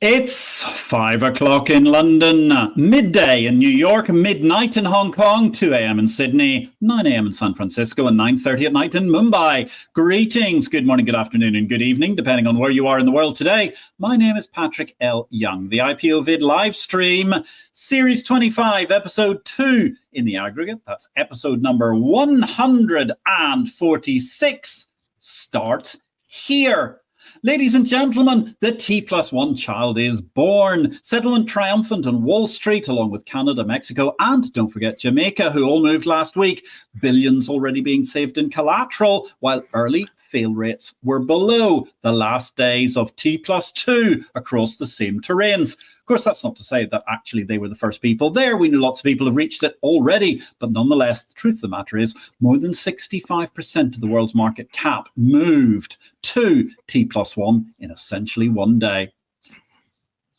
It's 5 o'clock in London, midday in New York, midnight in Hong Kong, 2 a.m. in Sydney, 9 a.m. in San Francisco, and 9:30 at night in Mumbai. Greetings, good morning, good afternoon, and good evening, depending on where you are in the world today. My name is Patrick L. Young. The IPO-VID Livestream, Series 25, Episode 2 in the aggregate. That's episode number 146. Starts here. Ladies and gentlemen, the T+1 child is born. Settlement triumphant on Wall Street, along with Canada, Mexico, and don't forget Jamaica, who all moved last week. Billions already being saved in collateral, while early fail rates were below the last days of T+2 across the same terrains. Of course, that's not to say that actually they were the first people there. We know lots of people have reached it already, but nonetheless, the truth of the matter is more than 65% of the world's market cap moved to T+1 in essentially one day.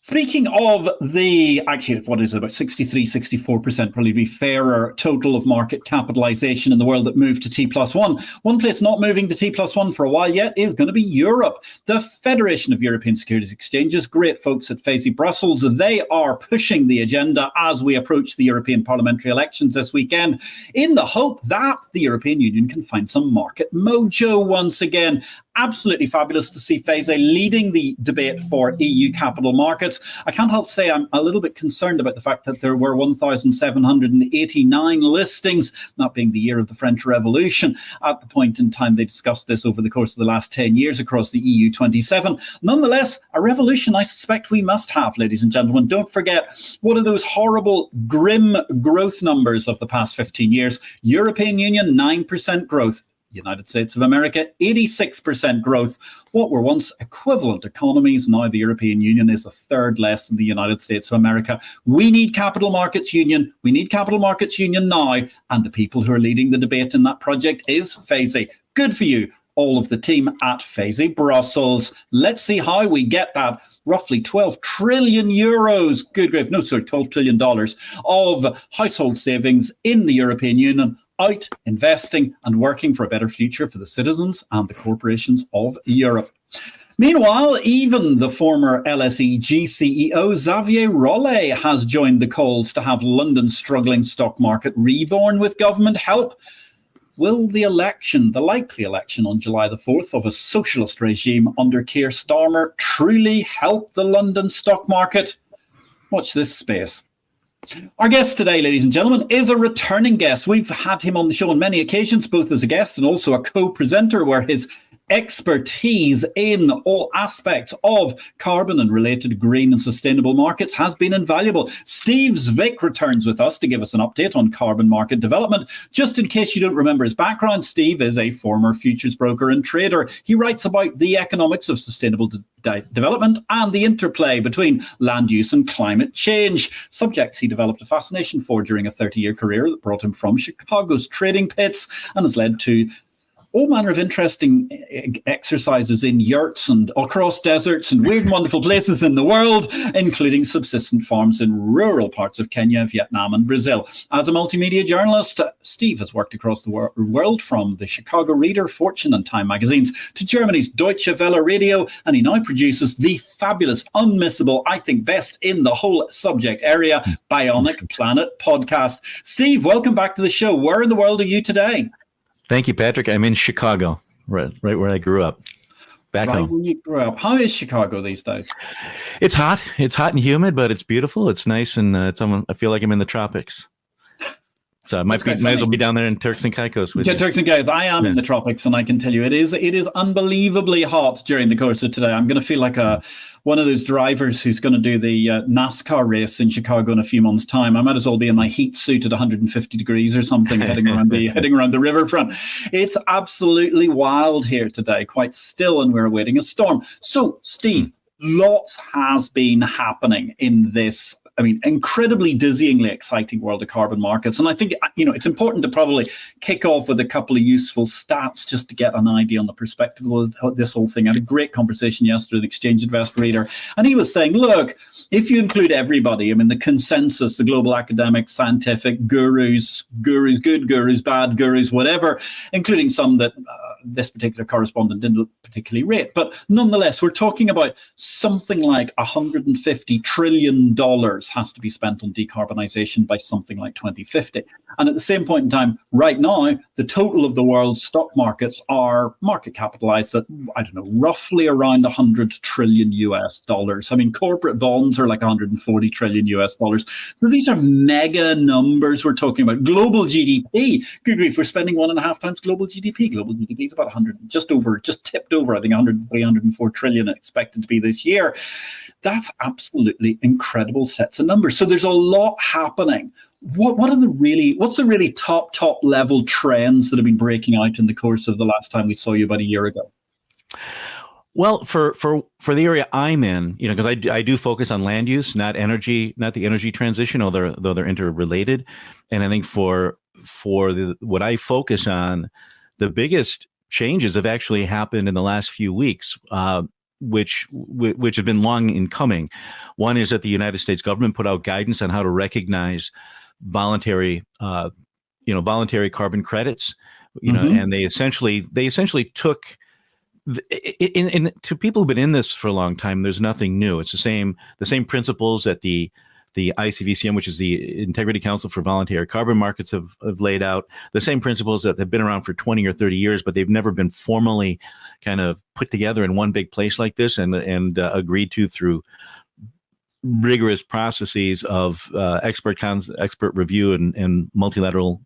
Speaking of what is it, about 63, 64%, probably be fairer, total of market capitalization in the world that moved to T+1. One place not moving to T+1 for a while yet is going to be Europe. The Federation of European Securities Exchanges, great folks at FASY Brussels, they are pushing the agenda as we approach the European parliamentary elections this weekend, in the hope that the European Union can find some market mojo once again. Absolutely fabulous to see FASY leading the debate for EU capital markets. I can't help say I'm a little bit concerned about the fact that there were 1,789 listings, that being the year of the French Revolution, at the point in time they discussed this over the course of the last 10 years across the EU 27. Nonetheless, a revolution I suspect we must have, ladies and gentlemen. Don't forget, one of those horrible, grim growth numbers of the past 15 years, European Union, 9% growth. United States of America, 86% growth. What were once equivalent economies, now the European Union is a third less than the United States of America. We need capital markets union. We need capital markets union now. And the people who are leading the debate in that project is FASY. Good for you, all of the team at FASY Brussels. Let's see how we get that roughly 12 trillion euros, $12 trillion of household savings in the European Union, out investing and working for a better future for the citizens and the corporations of Europe. Meanwhile, even the former LSEG CEO Xavier Rollet has joined the calls to have London's struggling stock market reborn with government help. Will the likely election on July the 4th of a socialist regime under Keir Starmer truly help the London stock market? Watch this space. Our guest today, ladies and gentlemen, is a returning guest. We've had him on the show on many occasions, both as a guest and also a co-presenter, where his expertise in all aspects of carbon and related green and sustainable markets has been invaluable. Steve Zwick returns with us to give us an update on carbon market development. Just in case you don't remember his background, Steve is a former futures broker and trader. He writes about the economics of sustainable development and the interplay between land use and climate change, subjects he developed a fascination for during a 30-year career that brought him from Chicago's trading pits and has led to all manner of interesting exercises in yurts and across deserts and weird and wonderful places in the world, including subsistence farms in rural parts of Kenya, Vietnam, and Brazil. As a multimedia journalist, Steve has worked across the world, from the Chicago Reader, Fortune, and Time magazines to Germany's Deutsche Welle Radio, and he now produces the fabulous, unmissable, I think best in the whole subject area, Bionic Planet podcast. Steve, welcome back to the show. Where in the world are you today? Thank you, Patrick. I'm in Chicago, right where I grew up. Back home. When you grew up. How is Chicago these days? It's hot. It's hot and humid, but it's beautiful. It's nice, and I feel like I'm in the tropics. So I might as well be down there in Turks and Caicos with you. Turks and Caicos. I am in the tropics, and I can tell you it is unbelievably hot during the course of today. I'm going to feel like one of those drivers who's going to do the NASCAR race in Chicago in a few months' time. I might as well be in my heat suit at 150 degrees or something, heading around the riverfront. It's absolutely wild here today, quite still, and we're awaiting a storm. So, Steve, lots has been happening in this incredibly dizzyingly exciting world of carbon markets. And I think, it's important to probably kick off with a couple of useful stats just to get an idea on the perspective of this whole thing. I had a great conversation yesterday with an Exchange Investor Reader, and he was saying, look, if you include everybody, the consensus, the global academic, scientific gurus, good gurus, bad gurus, whatever, including some that this particular correspondent didn't particularly rate. But nonetheless, we're talking about something like $150 trillion has to be spent on decarbonisation by something like 2050. And at the same point in time, right now, the total of the world's stock markets are market capitalized at, I don't know, roughly around 100 trillion US dollars. I mean, corporate bonds are like 140 trillion US dollars. So these are mega numbers we're talking about. Global GDP, good grief, we're spending 1.5 times global GDP. Global GDP is about 100, just tipped over, I think 103, 104 trillion expected to be this year. That's absolutely incredible sets of numbers. So there's a lot happening. What's the really top level trends that have been breaking out in the course of the last time we saw you about a year ago? Well, for the area I'm in, because I do focus on land use, not the energy transition, though they're interrelated. And I think for what I focus on, the biggest changes have actually happened in the last few weeks, which have been long in coming. One is that the United States government put out guidance on how to recognize voluntary carbon credits, and they essentially took. To people who've been in this for a long time, there's nothing new. It's the same principles that the ICVCM, which is the Integrity Council for Voluntary Carbon Markets, have laid out. The same principles that have been around for 20 or 30 years, but they've never been formally kind of put together in one big place like this and agreed to through rigorous processes of expert review and multilateral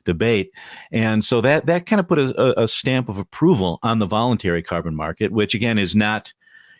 debate. And so that kind of put a stamp of approval on the voluntary carbon market, which again is not,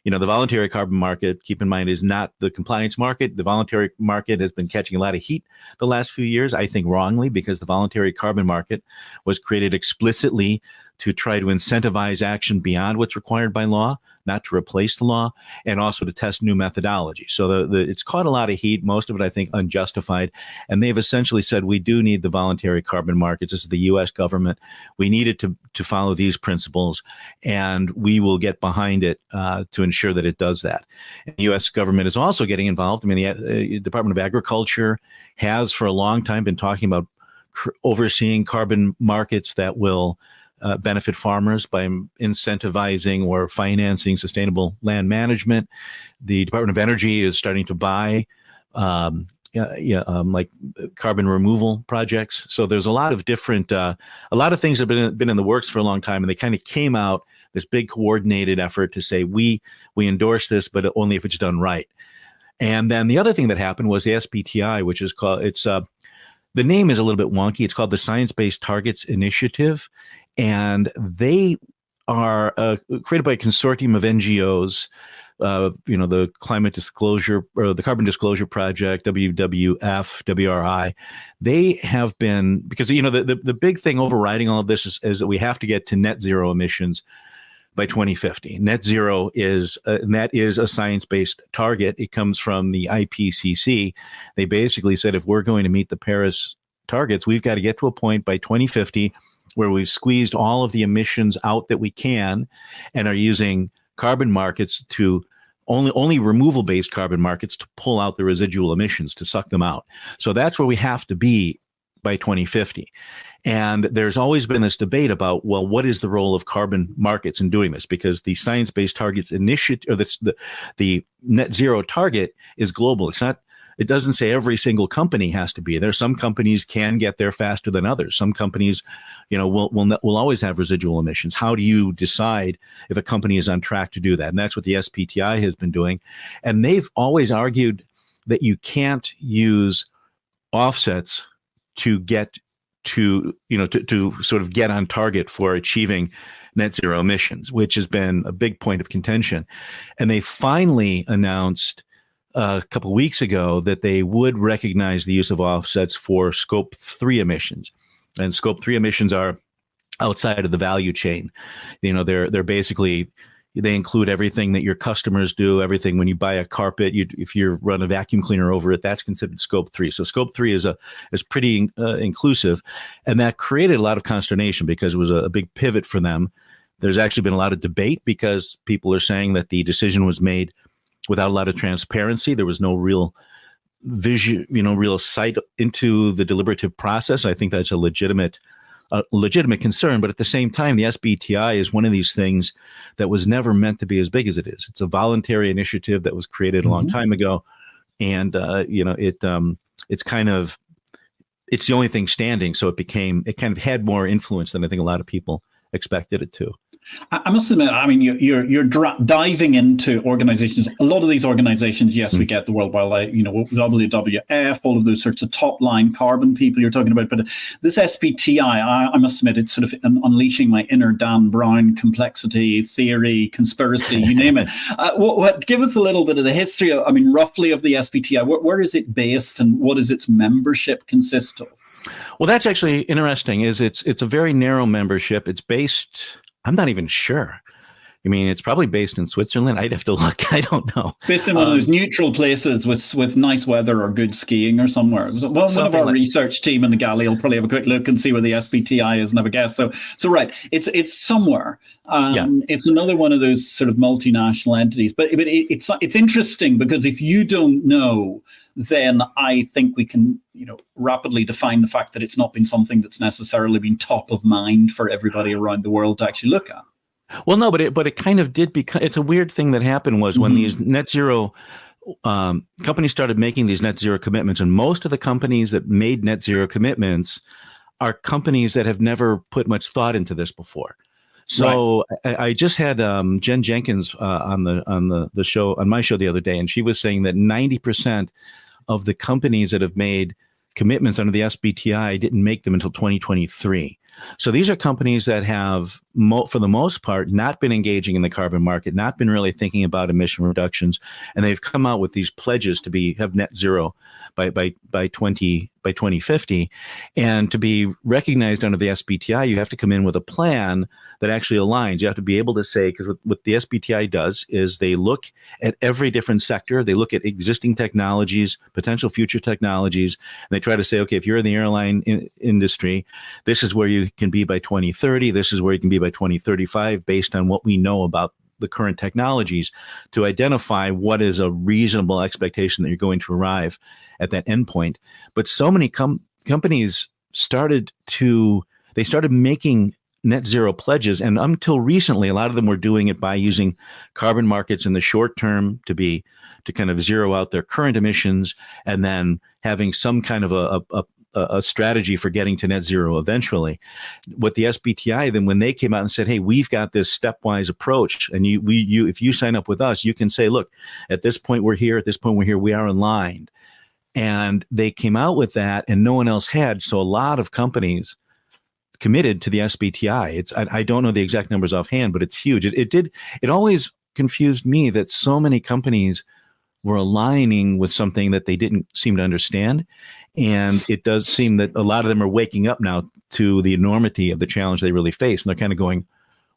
the voluntary carbon market, keep in mind, is not the compliance market. The voluntary market has been catching a lot of heat the last few years, I think wrongly, because the voluntary carbon market was created explicitly to try to incentivize action beyond what's required by law, not to replace the law, and also to test new methodology. So it's caught a lot of heat, most of it, I think, unjustified. And they've essentially said, we do need the voluntary carbon markets. This is the U.S. government. We need it to follow these principles, and we will get behind it to ensure that it does that. And the U.S. government is also getting involved. I mean, the Department of Agriculture has for a long time been talking about overseeing carbon markets that will benefit farmers by incentivizing or financing sustainable land management. The Department of Energy is starting to buy like carbon removal projects. So there's a lot of different, a lot of things have been in the works for a long time, and they kind of came out, this big coordinated effort to say, we endorse this, but only if it's done right. And then the other thing that happened was the SBTI, which is called, the name is a little bit wonky. It's called the Science-Based Targets Initiative. And they are created by a consortium of NGOs, the Climate Disclosure or the Carbon Disclosure Project, WWF, WRI. They have been, because, the big thing overriding all of this is that we have to get to net zero emissions by 2050. Net zero is a science-based target. It comes from the IPCC. They basically said, if we're going to meet the Paris targets, we've got to get to a point by 2050 where we've squeezed all of the emissions out that we can and are using carbon markets to only removal-based carbon markets to pull out the residual emissions, to suck them out. So that's where we have to be by 2050. And there's always been this debate about, well, what is the role of carbon markets in doing this? Because the Science-Based Targets Initiative, or the net zero target, is global. It doesn't say every single company has to be there. Some companies can get there faster than others. Some companies, will always have residual emissions. How do you decide if a company is on track to do that? And that's what the SBTI has been doing. And they've always argued that you can't use offsets to get to sort of get on target for achieving net zero emissions, which has been a big point of contention. And they finally announced a couple of weeks ago that they would recognize the use of offsets for Scope 3 emissions. And Scope 3 emissions are outside of the value chain. They're basically, they include everything that your customers do, everything when you buy a carpet, if you run a vacuum cleaner over it, that's considered Scope 3. So Scope 3 is pretty inclusive. And that created a lot of consternation because it was a big pivot for them. There's actually been a lot of debate because people are saying that the decision was made without a lot of transparency. There was no real vision, real sight into the deliberative process. I think that's a legitimate a legitimate concern. But at the same time, the SBTI is one of these things that was never meant to be as big as it is. It's a voluntary initiative that was created a long time ago. And, it's kind of, it's the only thing standing. So it kind of had more influence than I think a lot of people expected it to. I must admit, I mean, you're diving into organizations. A lot of these organizations, yes, we get the World Wildlife, WWF, all of those sorts of top line carbon people you're talking about. But this SBTI, I must admit, it's sort of unleashing my inner Dan Brown complexity, theory, conspiracy, you name it. Give us a little bit of the history, roughly of the SBTI. Where is it based and what does its membership consist of? Well, that's actually interesting. It's a very narrow membership. It's based, I'm not even sure. I mean, it's probably based in Switzerland. I'd have to look. I don't know. Based in one of those neutral places with nice weather or good skiing or somewhere. One of our research team in the Galley will probably have a quick look and see where the SBTI is and have a guess. So right, it's somewhere. It's another one of those sort of multinational entities. But it's interesting because if you don't know, then I think we can rapidly define the fact that it's not been something that's necessarily been top of mind for everybody around the world to actually look at. Well, no, but it kind of did become. It's a weird thing that happened was when these net zero companies started making these net zero commitments, and most of the companies that made net zero commitments are companies that have never put much thought into this before. So I just had Jen Jenkins on the show, on my show the other day, and she was saying that 90% of the companies that have made commitments under the SBTI didn't make them until 2023. So these are companies that have, for the most part, not been engaging in the carbon market, not been really thinking about emission reductions, and they've come out with these pledges to have net zero by 2050, and to be recognized under the SBTI, you have to come in with a plan that actually aligns. You have to be able to say, because what the SBTI does is they look at every different sector, they look at existing technologies, potential future technologies, and they try to say, okay, if you're in the airline industry, this is where you can be by 2030, this is where you can be by 2035, based on what we know about the current technologies, to identify what is a reasonable expectation that you're going to arrive at that endpoint. But so many companies started making net zero pledges, and until recently, a lot of them were doing it by using carbon markets in the short term to kind of zero out their current emissions, and then having some kind of a strategy for getting to net zero eventually. What the SBTI, then when they came out and said, hey, we've got this stepwise approach, and if you sign up with us, you can say, look, at this point we're here, at this point we're here, we are aligned. And they came out with that, and no one else had. So a lot of companies committed to the SBTI. I don't know the exact numbers offhand, but it's huge. It always confused me that so many companies were aligning with something that they didn't seem to understand. And it does seem that a lot of them are waking up now to the enormity of the challenge they really face. And they're kind of going,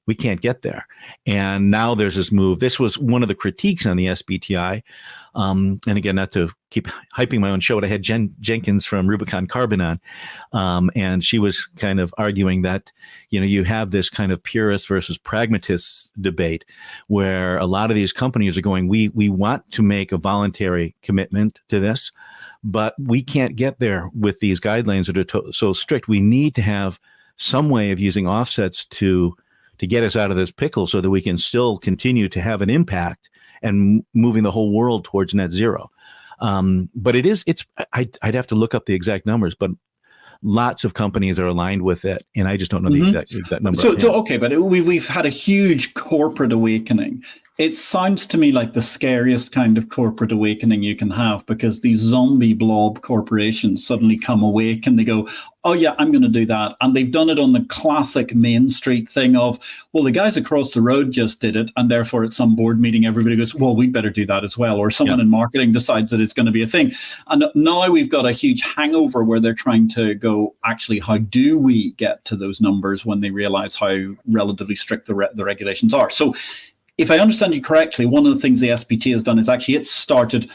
we can't get there. And now there's this move. This was one of the critiques on the SBTI. And again, not to keep hyping my own show, but I had Jen Jenkins from Rubicon Carbon on, and she was kind of arguing that, you have this kind of purist versus pragmatist debate where a lot of these companies are going, we want to make a voluntary commitment to this, but we can't get there with these guidelines that are so strict. We need to have some way of using offsets to get us out of this pickle so that we can still continue to have an impact and moving the whole world towards net zero. But I'd have to look up the exact numbers, but lots of companies are aligned with it, and I just don't know the exact number. So okay, but we've had a huge corporate awakening. It sounds to me like the scariest kind of corporate awakening you can have, because these zombie blob corporations suddenly come awake and they go, oh yeah, I'm going to do that. And they've done it on the classic Main Street thing of, well, the guys across the road just did it, and therefore at some board meeting, everybody goes, well, we'd better do that as well. Or someone in marketing decides that it's going to be a thing. And now we've got a huge hangover where they're trying to go, actually, how do we get to those numbers when they realize how relatively strict the regulations are? So if I understand you correctly, one of the things the SBT has done is actually it started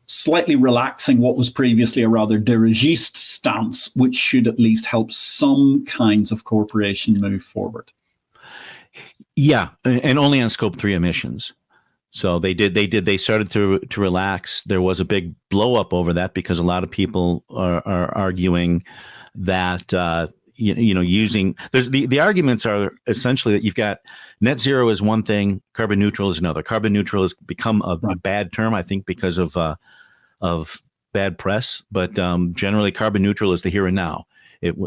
slightly relaxing what was previously a rather dirigiste stance, which should at least help some kinds of corporation move forward. Yeah, and only on scope 3 emissions. So they started to relax. There was a big blow up over that because a lot of people are arguing that using, there's the arguments are essentially that you've got net zero is one thing, carbon neutral is another. Carbon neutral has become a bad term, I think, because of bad press, but generally carbon neutral is the here and now.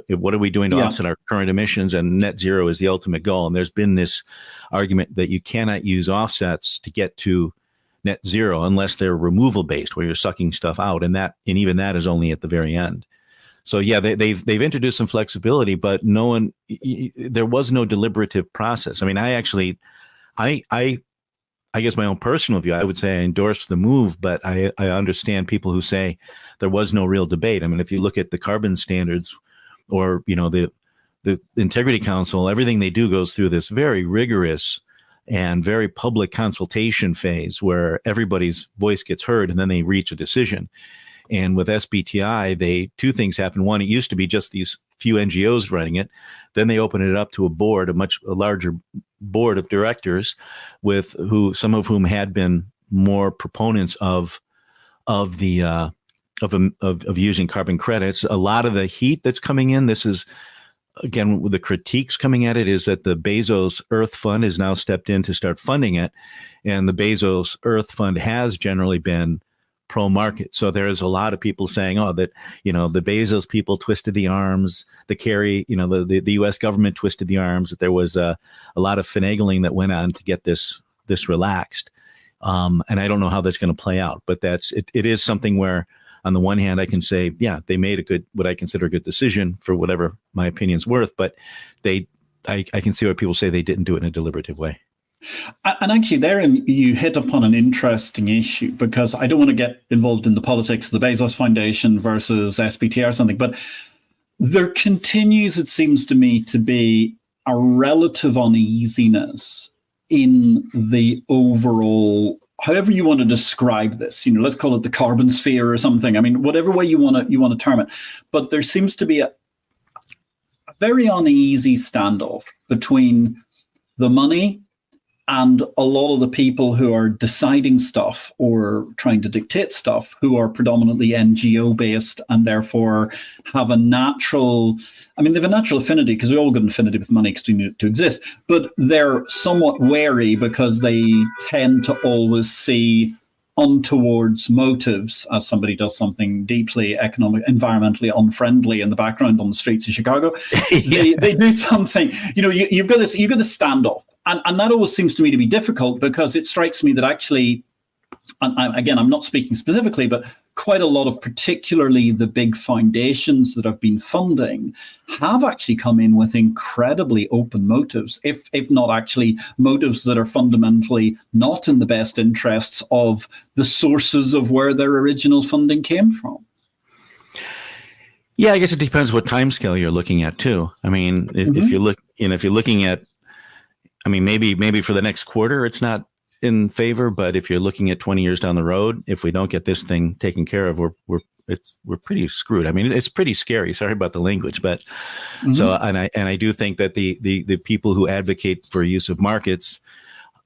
What are we doing to offset our current emissions? And net zero is the ultimate goal. And there's been this argument that you cannot use offsets to get to net zero unless they're removal based, where you're sucking stuff out, and even that is only at the very end. So yeah, they've introduced some flexibility, but there was no deliberative process. I mean, I guess my own personal view, I would say I endorse the move, but I understand people who say there was no real debate. I mean, if you look at the carbon standards, or the Integrity Council, everything they do goes through this very rigorous and very public consultation phase where everybody's voice gets heard, and then they reach a decision. And with SBTI, two things happen. One, it used to be just these few NGOs running it. Then they opened it up to a board, a much larger board of directors, some of whom had been more proponents of using carbon credits. A lot of the heat that's coming in, this is, again, the critiques coming at it, is that the Bezos Earth Fund has now stepped in to start funding it. And the Bezos Earth Fund has generally been pro-market. So there's a lot of people saying, that, the Bezos people twisted the arms, the U.S. government twisted the arms, that there was a lot of finagling that went on to get this relaxed. And I don't know how that's going to play out, but it is something where, on the one hand, I can say, yeah, they made what I consider a good decision for whatever my opinion's worth, but I can see why people say they didn't do it in a deliberative way. And actually, there you hit upon an interesting issue, because I don't want to get involved in the politics of the Bezos Foundation versus SBT or something, but there continues, it seems to me, to be a relative uneasiness in the overall, however you want to describe this, let's call it the carbon sphere or something. I mean, whatever way you want to term it. But there seems to be a very uneasy standoff between the money and a lot of the people who are deciding stuff or trying to dictate stuff, who are predominantly NGO based and therefore have a natural affinity, because we all got an affinity with money because we need it to exist, but they're somewhat wary because they tend to always see untowards motives as somebody does something deeply environmentally unfriendly in the background on the streets of Chicago. They do something, you've got this standoff. And that always seems to me to be difficult, because it strikes me that actually, and I'm not speaking specifically, but quite a lot of particularly the big foundations that have been funding have actually come in with incredibly open motives, if not actually motives that are fundamentally not in the best interests of the sources of where their original funding came from. Yeah, I guess it depends what timescale you're looking at too. I mean, if you're looking at, maybe for the next quarter, it's not in favor. But if you're looking at 20 years down the road, if we don't get this thing taken care of, we're pretty screwed. I mean, it's pretty scary. Sorry about the language, but so I do think that the people who advocate for use of markets,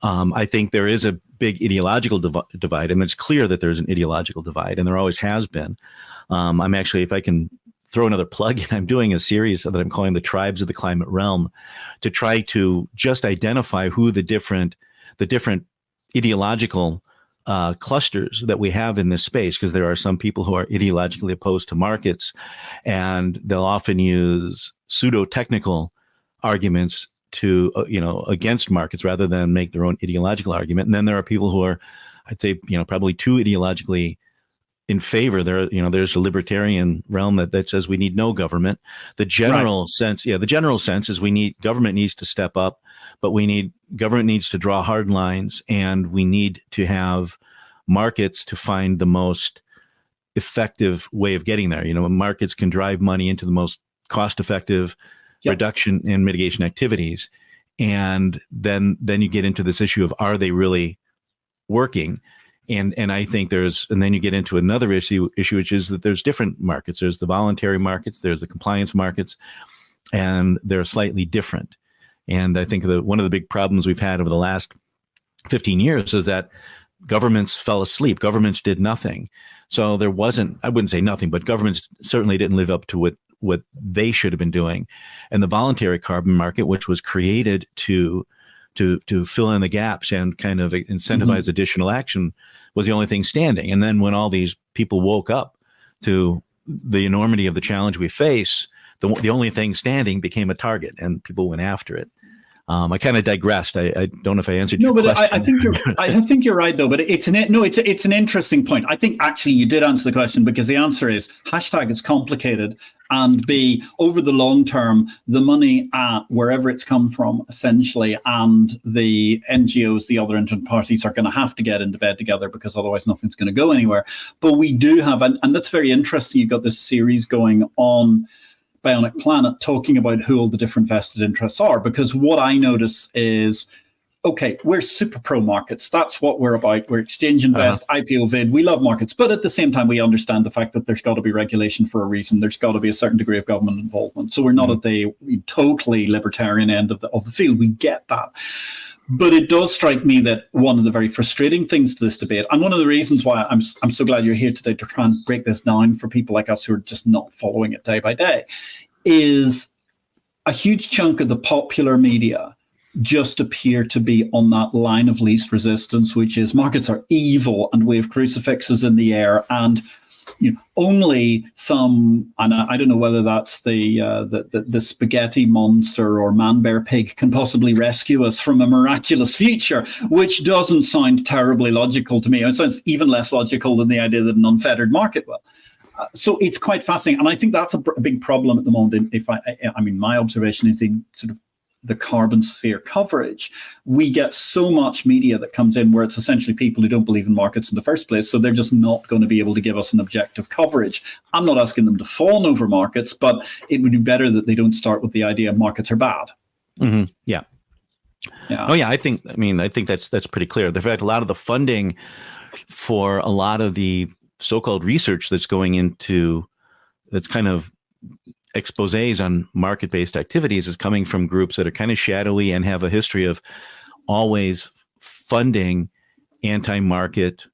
I think there is a big ideological divide, and it's clear that there's an ideological divide, and there always has been. I'm actually, if I can throw another plug in, I'm doing a series that I'm calling The Tribes of the Climate Realm, to try to just identify who the different ideological clusters that we have in this space, because there are some people who are ideologically opposed to markets, and they'll often use pseudo-technical arguments to against markets rather than make their own ideological argument. And then there are people who are, I'd say, probably too ideologically in favor. There's a libertarian realm that says we need no government. The general sense is government needs to step up, but government needs to draw hard lines, and we need to have markets to find the most effective way of getting there. Markets can drive money into the most cost-effective reduction and mitigation activities, and then you get into this issue of, are they really working? And I think and then you get into another issue, which is that there's different markets. There's the voluntary markets, there's the compliance markets, and they're slightly different. And I think one of the big problems we've had over the last 15 years is that governments fell asleep. Governments did nothing. So there wasn't, I wouldn't say nothing, but governments certainly didn't live up to what they should have been doing. And the voluntary carbon market, which was created to fill in the gaps and kind of incentivize additional action, was the only thing standing. And then when all these people woke up to the enormity of the challenge we face, the only thing standing became a target, and people went after it. I kind of digressed. I don't know if I answered your question. No, but I think you're right though. But it's an interesting point. I think actually you did answer the question, because the answer is hashtag it's complicated, and B, over the long term, the money wherever it's come from essentially, and the NGOs, the other interested parties, are going to have to get into bed together, because otherwise nothing's going to go anywhere. But we do have, and that's very interesting. You've got this series going on Bionic Planet talking about who all the different vested interests are, because what I notice is, okay, we're super pro markets. That's what we're about. We're exchange invest, IPO-VID. We love markets, but at the same time, we understand the fact that there's got to be regulation for a reason. There's got to be a certain degree of government involvement. So we're not at the totally libertarian end of the field. We get that. But it does strike me that one of the very frustrating things to this debate, and one of the reasons why I'm so glad you're here today to try and break this down for people like us who are just not following it day by day, is a huge chunk of the popular media just appear to be on that line of least resistance, which is markets are evil and wave crucifixes in the air, and only some, and I don't know whether that's the spaghetti monster or man bear pig can possibly rescue us from a miraculous future, which doesn't sound terribly logical to me. It sounds even less logical than the idea that an unfettered market will. So it's quite fascinating, and I think that's a big problem at the moment. If I mean, my observation is in sort of the carbon sphere coverage. We get so much media that comes in where it's essentially people who don't believe in markets in the first place, so they're just not going to be able to give us an objective coverage. I'm not asking them to fawn over markets, but it would be better that they don't start with the idea markets are bad. Mm-hmm. Yeah. Oh yeah, I think that's pretty clear. In fact, a lot of the funding for a lot of the so-called research that's going into, that's kind of exposés on market-based activities, is coming from groups that are kind of shadowy and have a history of always funding anti-market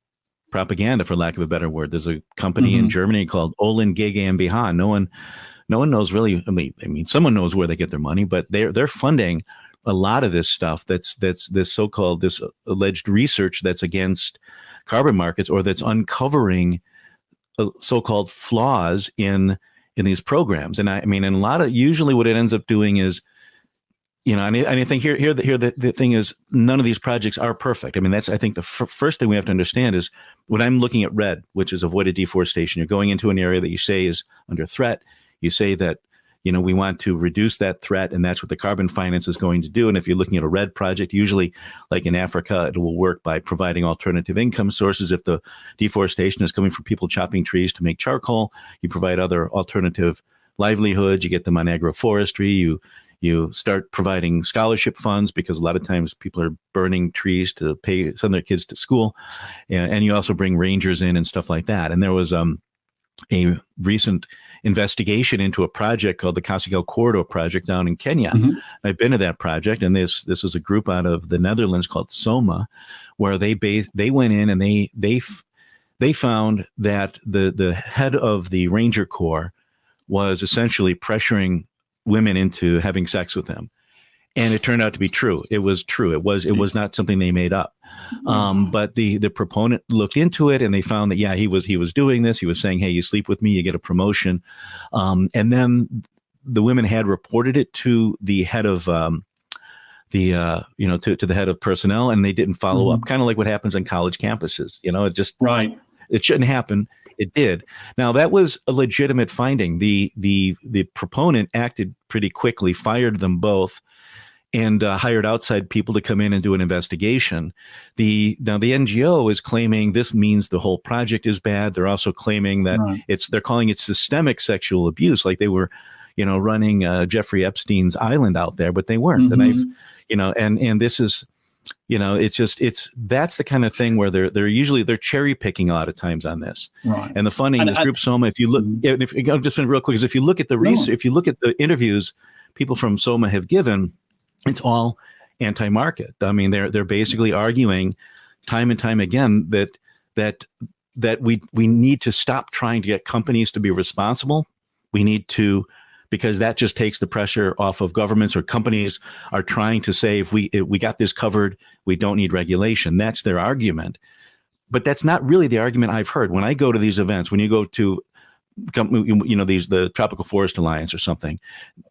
propaganda, for lack of a better word. There's a company in Germany called Olin GmbH. No one knows really. I mean, someone knows where they get their money, but they're funding a lot of this stuff. That's this so-called, this alleged research that's against carbon markets, or that's uncovering so-called flaws in these programs. And I mean, and a lot of, usually what it ends up doing is, and I think here the thing is, none of these projects are perfect. I mean, that's, I think the first thing we have to understand is, when I'm looking at RED, which is avoided deforestation, you're going into an area that you say is under threat. You say that, we want to reduce that threat, and that's what the carbon finance is going to do. And if you're looking at a RED project, usually like in Africa, it will work by providing alternative income sources. If the deforestation is coming from people chopping trees to make charcoal, you provide other alternative livelihoods. You get them on agroforestry. You start providing scholarship funds, because a lot of times people are burning trees to send their kids to school. And you also bring rangers in and stuff like that. And there was a recent investigation into a project called the Kassegal Corridor project down in Kenya. I've been to that project, and this was a group out of the Netherlands called SOMA, where they went in and they found that the head of the Ranger Corps was essentially pressuring women into having sex with him. And it turned out to be true. It was true. It was not something they made up. But the proponent looked into it, and they found that, yeah, he was doing this. He was saying, hey, you sleep with me, you get a promotion. And then the women had reported it to the head of to the head of personnel, and they didn't follow up. Kind of like what happens on college campuses. It just, right. It shouldn't happen. It did. Now, that was a legitimate finding. The proponent acted pretty quickly, fired them both, and hired outside people to come in and do an investigation. Now the NGO is claiming this means the whole project is bad. They're also claiming that they're calling it systemic sexual abuse, like they were, running Jeffrey Epstein's island out there, but they weren't. And and this is, that's the kind of thing where they're cherry picking a lot of times on this. Right. And the funding, this group Soma, if you look, just real quick, is if you look at the research, if you look at the interviews people from Soma have given, it's all anti-market. I mean, they're basically arguing time and time again that we need to stop trying to get companies to be responsible. We need to because that just takes the pressure off of governments, or companies are trying to say, if we got this covered, we don't need regulation. That's their argument. But that's not really the argument I've heard. When I go to these events, when you go to the Tropical Forest Alliance or something,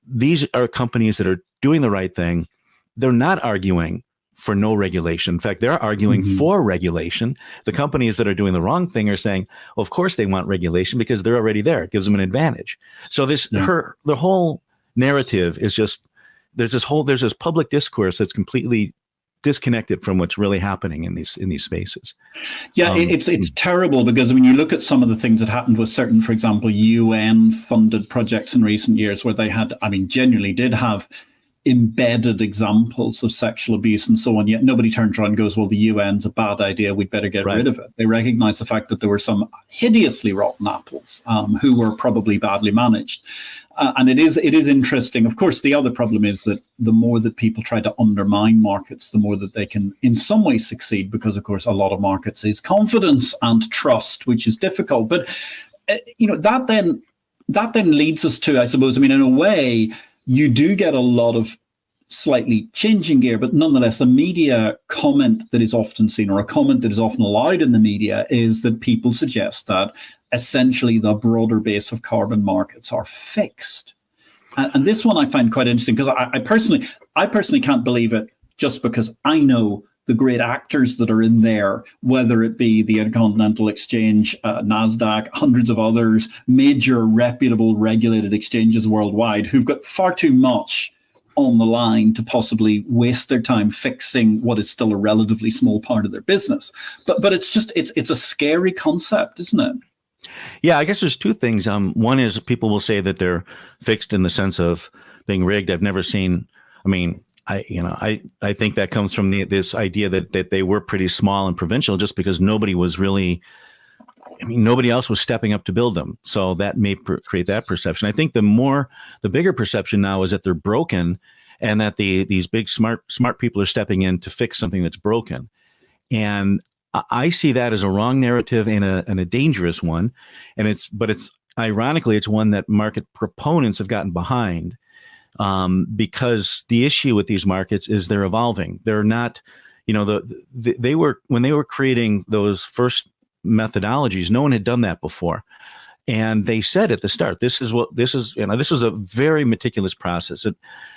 these are companies that are doing the right thing. They're not arguing for no regulation. In fact, they're arguing for regulation. The companies that are doing the wrong thing are saying, well, of course they want regulation because they're already there. It gives them an advantage. So the whole narrative is just, there's this public discourse that's completely disconnected from what's really happening in these spaces. Yeah, it's terrible, because when you look at some of the things that happened with certain, for example, UN funded projects in recent years, where they had, genuinely did have embedded examples of sexual abuse and so on, yet nobody turns around and goes, well, the UN's a bad idea, we'd better get rid of it. They recognize the fact that there were some hideously rotten apples who were probably badly managed. And it is interesting. Of course, the other problem is that the more that people try to undermine markets, the more that they can in some way succeed, because, of course, a lot of markets is confidence and trust, which is difficult. But, that then leads us to, I suppose, in a way, you do get a lot of slightly changing gear, but nonetheless, the media comment that is often seen, or a comment that is often allowed in the media, is that people suggest that essentially the broader base of carbon markets are fixed. And this one I find quite interesting, because I personally can't believe it, just because I know the great actors that are in there, whether it be the Intercontinental Exchange, NASDAQ, hundreds of others, major reputable regulated exchanges worldwide, who've got far too much on the line to possibly waste their time fixing what is still a relatively small part of their business. But it's just, it's a scary concept, isn't it? Yeah, I guess there's two things. One is people will say that they're fixed in the sense of being rigged. I've never seen, I think that comes from this idea that they were pretty small and provincial, just because nobody was really, nobody else was stepping up to build them. So that may create that perception. I think the bigger perception now is that they're broken, and that these big smart people are stepping in to fix something that's broken. And I see that as a wrong narrative and a dangerous one. And it's ironically, it's one that market proponents have gotten behind. Because the issue with these markets is they're evolving. They're not, they were, when they were creating those first methodologies, no one had done that before. And they said at the start, this was a very meticulous process,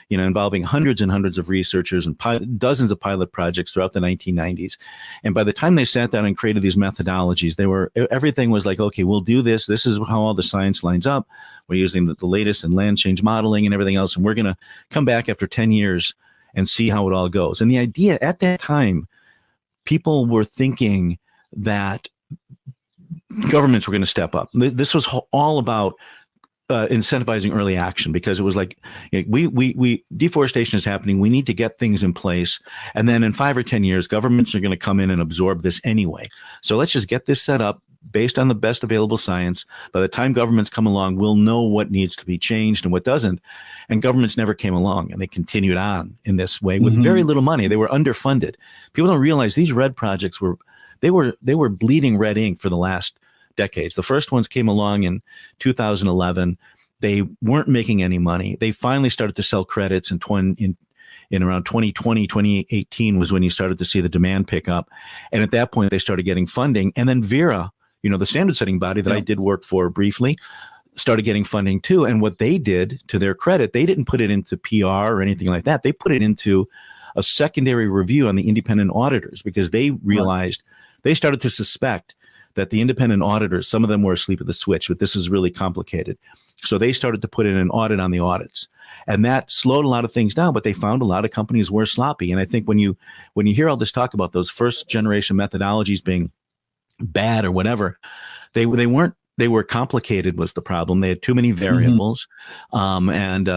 involving hundreds and hundreds of researchers and dozens of pilot projects throughout the 1990s. And by the time they sat down and created these methodologies, everything was like, okay, we'll do this. This is how all the science lines up. We're using the latest in land change modeling and everything else. And we're going to come back after 10 years and see how it all goes. And the idea at that time, people were thinking that governments were going to step up. This was all about incentivizing early action, because it was like, we deforestation is happening. We need to get things in place. And then in 5 or 10 years, governments are going to come in and absorb this anyway. So let's just get this set up based on the best available science. By the time governments come along, we'll know what needs to be changed and what doesn't. And governments never came along, and they continued on in this way with very little money. They were underfunded. People don't realize these red projects were bleeding red ink for the last decades. The first ones came along in 2011. They weren't making any money. They finally started to sell credits in around 2020, 2018 was when you started to see the demand pick up. And at that point, they started getting funding. And then Vera, the standard setting body that I did work for briefly, started getting funding too. And what they did, to their credit, they didn't put it into PR or anything like that. They put it into a secondary review on the independent auditors, because they realized, they started to suspect that the independent auditors, some of them were asleep at the switch, but this is really complicated. So they started to put in an audit on the audits, and that slowed a lot of things down, but they found a lot of companies were sloppy. And I think when you hear all this talk about those first generation methodologies being bad or whatever, they weren't, they were complicated was the problem. They had too many variables. And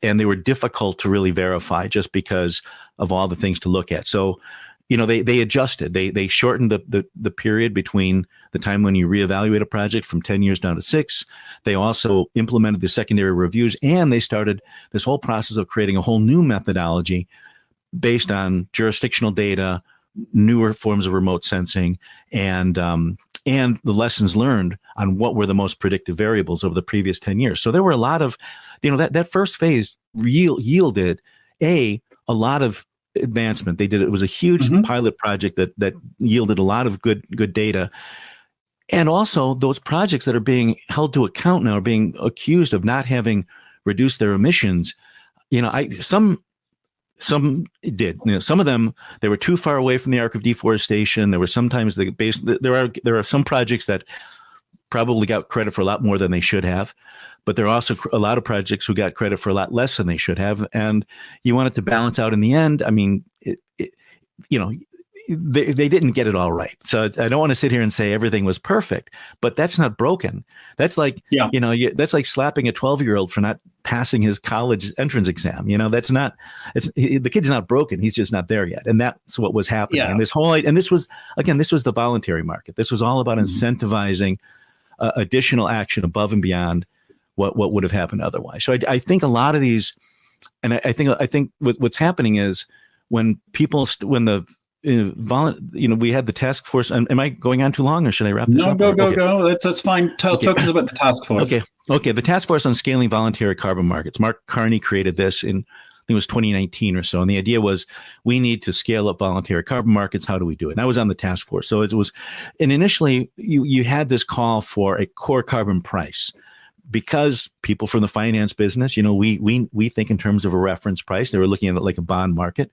they were difficult to really verify, just because of all the things to look at. So, they adjusted. They shortened the period between the time when you reevaluate a project from 10 years down to 6. They also implemented the secondary reviews, and they started this whole process of creating a whole new methodology based on jurisdictional data, newer forms of remote sensing, and and the lessons learned on what were the most predictive variables over the previous 10 years. So there were a lot of, that first phase yielded a lot of advancement. It was a huge pilot project that yielded a lot of good data. And also those projects that are being held to account now are being accused of not having reduced their emissions. Some did. Some of them, they were too far away from the arc of deforestation. There were sometimes there are some projects that probably got credit for a lot more than they should have, but there are also a lot of projects who got credit for a lot less than they should have. And you want it to balance out in the end. I mean, they didn't get it all right. So I don't want to sit here and say everything was perfect, but that's not broken. That's like, that's like slapping a 12-year-old for not passing his college entrance exam. The kid's not broken. He's just not there yet. And that's what was happening. Yeah. And this was the voluntary market. This was all about incentivizing additional action above and beyond what would have happened otherwise. So I think a lot of these, and I think what's happening is when we had the task force. Am I going on too long, or should I wrap this up? No, go. That's fine. Talk to us about the task force. Okay. The task force on scaling voluntary carbon markets. Mark Carney created this in, I think it was 2019 or so. And the idea was we need to scale up voluntary carbon markets. How do we do it? And I was on the task force. So and initially you had this call for a core carbon price. Because people from the finance business, we think in terms of a reference price. They were looking at it like a bond market.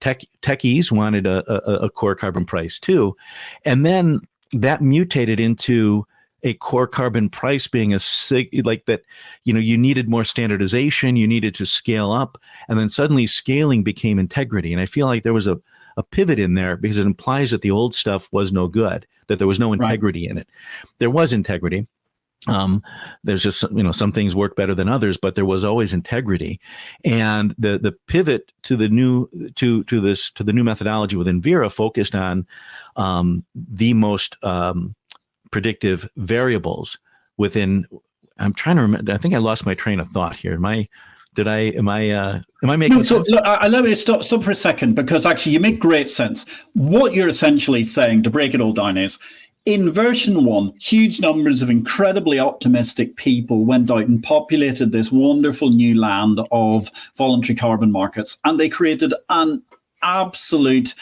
Techies wanted a core carbon price too. And then that mutated into a core carbon price being you needed more standardization, you needed to scale up, and then suddenly scaling became integrity. And I feel like there was a pivot in there because it implies that the old stuff was no good, that there was no integrity in it. There was integrity. There's just, some things work better than others, but there was always integrity. And the pivot to the new methodology within Vera focused on the most predictive variables within. I'm trying to remember. I think I lost my train of thought here. Am I making sense? Look, let me stop for a second, because actually you make great sense. What you're essentially saying, to break it all down, is in version 1, huge numbers of incredibly optimistic people went out and populated this wonderful new land of voluntary carbon markets, and they created an absolute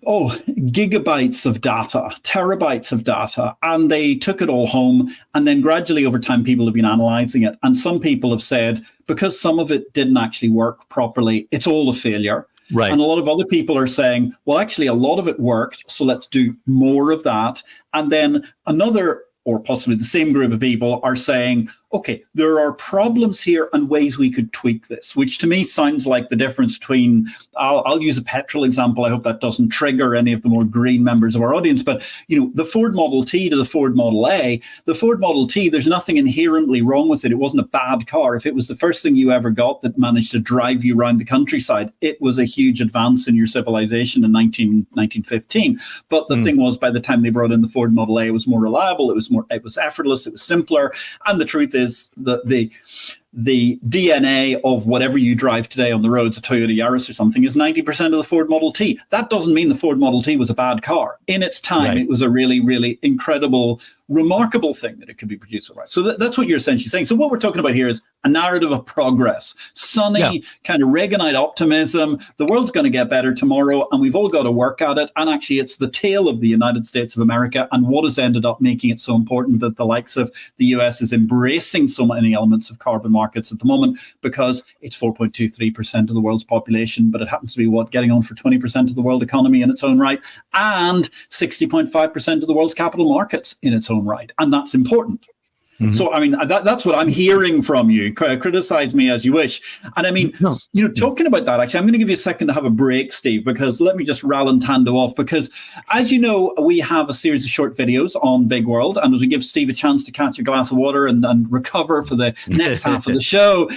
gigabytes of data, terabytes of data, and they took it all home. And then gradually over time, people have been analyzing it. And some people have said, because some of it didn't actually work properly, it's all a failure. Right. And a lot of other people are saying, well, actually, a lot of it worked, so let's do more of that. And then another, or possibly the same group of people, are saying, okay, there are problems here and ways we could tweak this, which to me sounds like the difference between, I'll use a petrol example. I hope that doesn't trigger any of the more green members of our audience, but the Ford Model T to the Ford Model A, the Ford Model T, there's nothing inherently wrong with it. It wasn't a bad car. If it was the first thing you ever got that managed to drive you around the countryside, it was a huge advance in your civilization in 1915. But the thing was, by the time they brought in the Ford Model A, it was more reliable, it was effortless, it was simpler. And the truth is, the DNA of whatever you drive today on the roads, a Toyota Yaris or something, is 90% of the Ford Model T. That doesn't mean the Ford Model T was a bad car. In its time, right. It was a really, really incredible, remarkable thing that it could be produced. Right. So that's what you're essentially saying. So what we're talking about here is a narrative of progress, sunny, kind of Reaganite optimism. The world's going to get better tomorrow, and we've all got to work at it. And actually, it's the tale of the United States of America and what has ended up making it so important that the likes of the US is embracing so many elements of carbon markets at the moment, because it's 4.23% of the world's population, but it happens to be getting on for 20% of the world economy in its own right, and 60.5% of the world's capital markets in its own right. And that's important. Mm-hmm. So, I mean, that's what I'm hearing from you. Criticize me as you wish. And I mean, talking about that, actually, I'm going to give you a second to have a break, Steve, because let me just Rallentando off. Because as you know, we have a series of short videos on Big World, and as we give Steve a chance to catch a glass of water and recover for the next half of the show,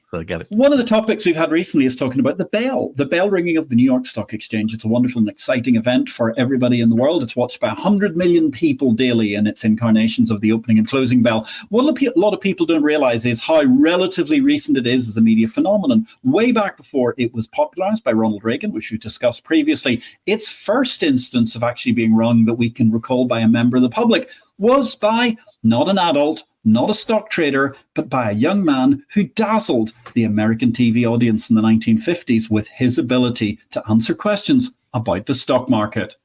So I get it. One of the topics we've had recently is talking about the bell ringing of the New York Stock Exchange. It's a wonderful and exciting event for everybody in the world. It's watched by 100 million people daily in its incarnations of the opening and closing bell. What a lot of people don't realize is how relatively recent it is as a media phenomenon. Way back before it was popularized by Ronald Reagan, which we discussed previously, its first instance of actually being rung that we can recall by a member of the public was by not an adult, not a stock trader, but by a young man who dazzled the American TV audience in the 1950s with his ability to answer questions about the stock market.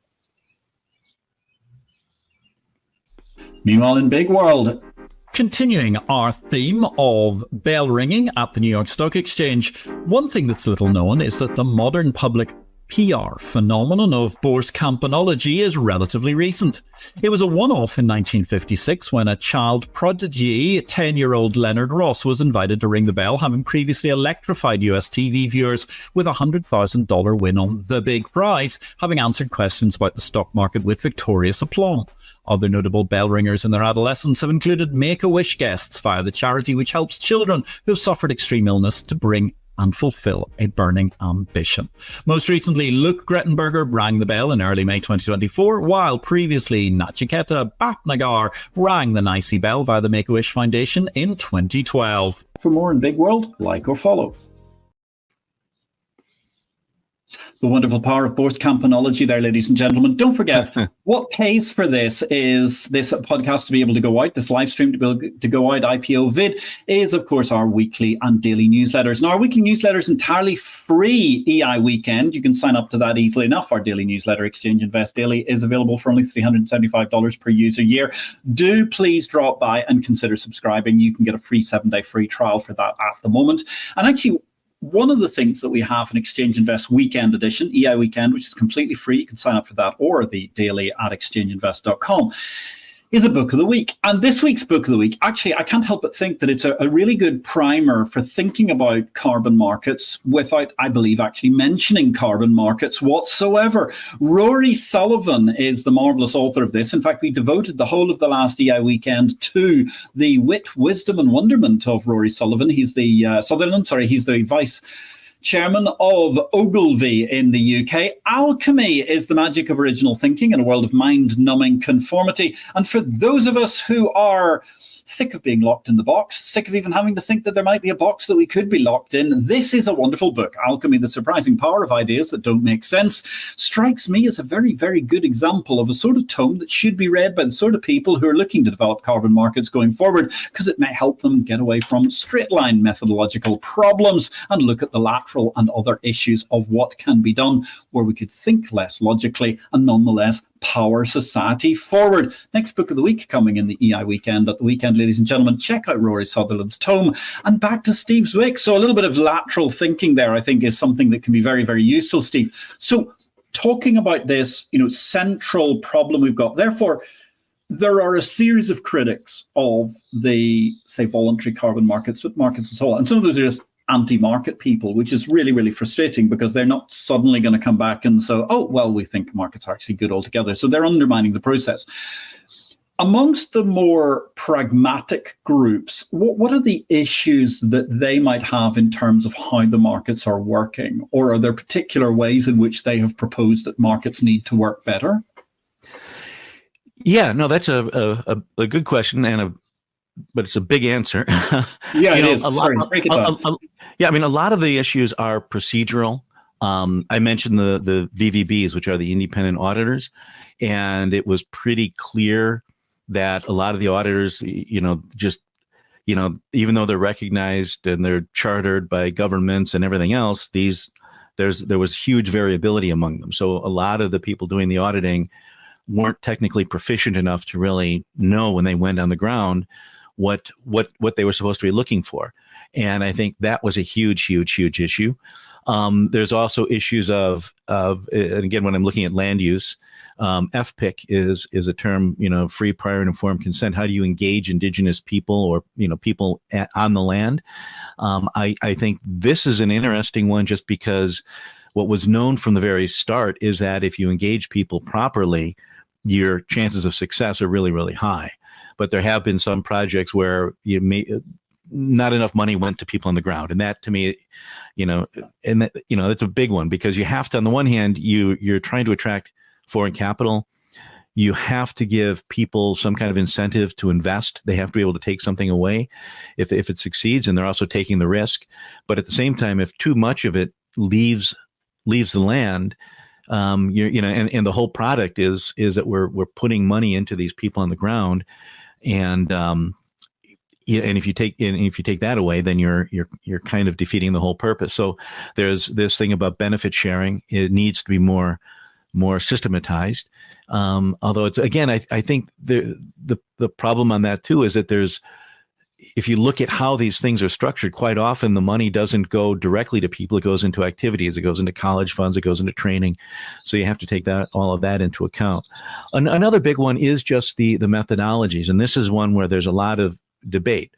Meanwhile, in Big World, continuing our theme of bell ringing at the New York Stock Exchange, one thing that's little known is that the modern public PR phenomenon of Bohr's campanology is relatively recent. It was a one-off in 1956 when a child prodigy, 10-year-old Leonard Ross, was invited to ring the bell, having previously electrified US TV viewers with a $100,000 win on the big prize, having answered questions about the stock market with victorious aplomb. Other notable bell ringers in their adolescence have included Make-A-Wish guests via the charity which helps children who have suffered extreme illness to bring and fulfill a burning ambition. Most recently, Luke Grettenberger rang the bell in early May 2024, while previously Nachiketa Bhatnagar rang the NICE bell via the Make-A-Wish Foundation in 2012. For more in Big World, like or follow. The wonderful power of Bohr's campanology there, ladies and gentlemen. Don't forget, what pays for this is this podcast to be able to go out, this live stream to be able to go out, IPO-VID, is, of course, our weekly and daily newsletters. Now, our weekly newsletter is entirely free EI Weekend. You can sign up to that easily enough. Our daily newsletter, Exchange Invest Daily, is available for only $375 per user year. Do please drop by and consider subscribing. You can get a free 7-day free trial for that at the moment. And actually, one of the things that we have in Exchange Invest Weekend Edition, EI Weekend, which is completely free, you can sign up for that, or the daily at exchangeinvest.com, is a book of the week. And this week's book of the week, actually, I can't help but think that it's a really good primer for thinking about carbon markets without, I believe, actually mentioning carbon markets whatsoever. Rory Sullivan is the marvelous author of this. In fact, we devoted the whole of the last EI weekend to the wit, wisdom and wonderment of Rory Sullivan. He's the he's the vice chairman of Ogilvy in the UK. Alchemy is the magic of original thinking in a world of mind-numbing conformity. And for those of us who are sick of being locked in the box, sick of even having to think that there might be a box that we could be locked in, this is a wonderful book. Alchemy, the surprising power of ideas that don't make sense, strikes me as a very, very good example of a sort of tome that should be read by the sort of people who are looking to develop carbon markets going forward, because it may help them get away from straight-line methodological problems and look at the lateral and other issues of what can be done where we could think less logically and nonetheless power society forward. Next book of the week coming in the EI Weekend at the weekend, ladies and gentlemen. Check out Rory Sutherland's tome. And back to Steve Zwick. So a little bit of lateral thinking there, I think, is something that can be very, very useful, Steve. So talking about this, central problem we've got, therefore, there are a series of critics of the, say, voluntary carbon markets, with markets and so on. And some of those are just anti-market people, which is really, really frustrating because they're not suddenly going to come back and say, oh, well, we think markets are actually good altogether. So they're undermining the process. Amongst the more pragmatic groups, what are the issues that they might have in terms of how the markets are working? Or are there particular ways in which they have proposed that markets need to work better? Yeah, no, that's a good question but it's a big answer. Yeah, it is. Break it down. A lot of the issues are procedural. I mentioned the VVBs, which are the independent auditors, and it was pretty clear that a lot of the auditors, even though they're recognized and they're chartered by governments and everything else, there was huge variability among them. So a lot of the people doing the auditing weren't technically proficient enough to really know when they went on the ground what they were supposed to be looking for. And I think that was a huge issue. There's also issues of and again, when I'm looking at land use, FPIC is a term, free, prior, and informed consent. How do you engage indigenous people or, people on the land? I think this is an interesting one just because what was known from the very start is that if you engage people properly, your chances of success are really, really high. But there have been some projects where not enough money went to people on the ground. And that, to me, that's a big one, because you have to, on the one hand, you're trying to attract foreign capital. You have to give people some kind of incentive to invest. They have to be able to take something away if it succeeds, and they're also taking the risk. But at the same time, if too much of it leaves the land, and the whole product is that we're putting money into these people on the ground, and if you take that away, then you're kind of defeating the whole purpose. So there's this thing about benefit sharing. It needs to be more systematized. Although it's, again, I think the problem on that too is that if you look at how these things are structured, quite often the money doesn't go directly to people. It goes into activities. It goes into college funds. It goes into training. So you have to take all of that into account. Another big one is just the methodologies. And this is one where there's a lot of debate.